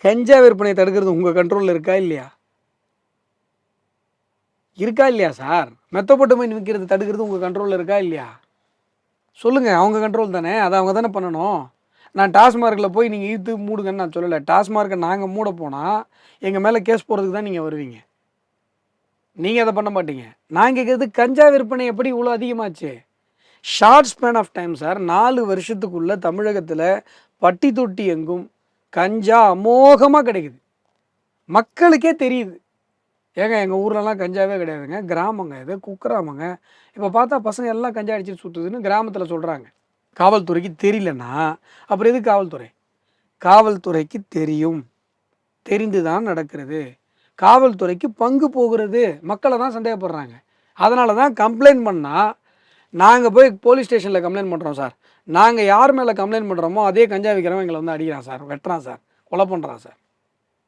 கஞ்சா விற்பனையை தடுக்கிறது உங்கள் கண்ட்ரோலில் இருக்கா இல்லையா? இருக்கா இல்லையா சார்? மெத்தப்பட்டமைன் விற்கிறது தடுக்கிறது உங்கள் கண்ட்ரோலில் இருக்கா இல்லையா? சொல்லுங்கள். அவங்க கண்ட்ரோல் தானே, அதை அவங்க தானே பண்ணணும். நான் டாஸ்மார்க்கில் போய் நீங்கள் இழுத்து மூடுங்கன்னு நான் சொல்லலை. டாஸ்மார்க்கை நாங்கள் மூட போனால் எங்கள் மேலே கேஸ் போடுறதுக்கு தான் நீங்கள் வருவீங்க. நீங்கள் அதை பண்ண மாட்டீங்க. நான் கேட்குறது கஞ்சா விற்பனை எப்படி இவ்வளோ அதிகமாச்சு? Short span of time sir. 4 வருஷத்துக்குள்ளே தமிழகத்தில் பட்டி தொட்டி எங்கும் கஞ்சா அமோகமாக கிடைக்குது. மக்களுக்கே தெரியுது. ஏங்க எங்கள் ஊர்லலாம் கஞ்சாவே கிடையாதுங்க. கிராமங்க இது, குக்கிராமங்க. இப்போ பார்த்தா பசங்க எல்லாம் கஞ்சா அடிச்சுட்டு சுற்றுதுன்னு கிராமத்தில் சொல்கிறாங்க. காவல்துறைக்கு தெரியலன்னா அப்புறம் எதுக்கு காவல்துறை? காவல்துறைக்கு தெரியும். தெரிந்து தான் நடக்கிறது. காவல்துறைக்கு பங்கு போகிறது. மக்களை தான் சந்தேகப்படுறாங்க. அதனால தான் கம்ப்ளைண்ட் பண்ணால் நாங்கள் போய் போலீஸ் ஸ்டேஷனில் கம்ப்ளைண்ட் பண்ணுறோம் சார். நாங்கள் யார் மேலே கம்ப்ளைண்ட் பண்ணுறோமோ அதே கஞ்சா விற்கிறவன் எங்களை வந்து அடிக்கிறான் சார், வெட்டுறான் சார், கொலை பண்ணுறான் சார்.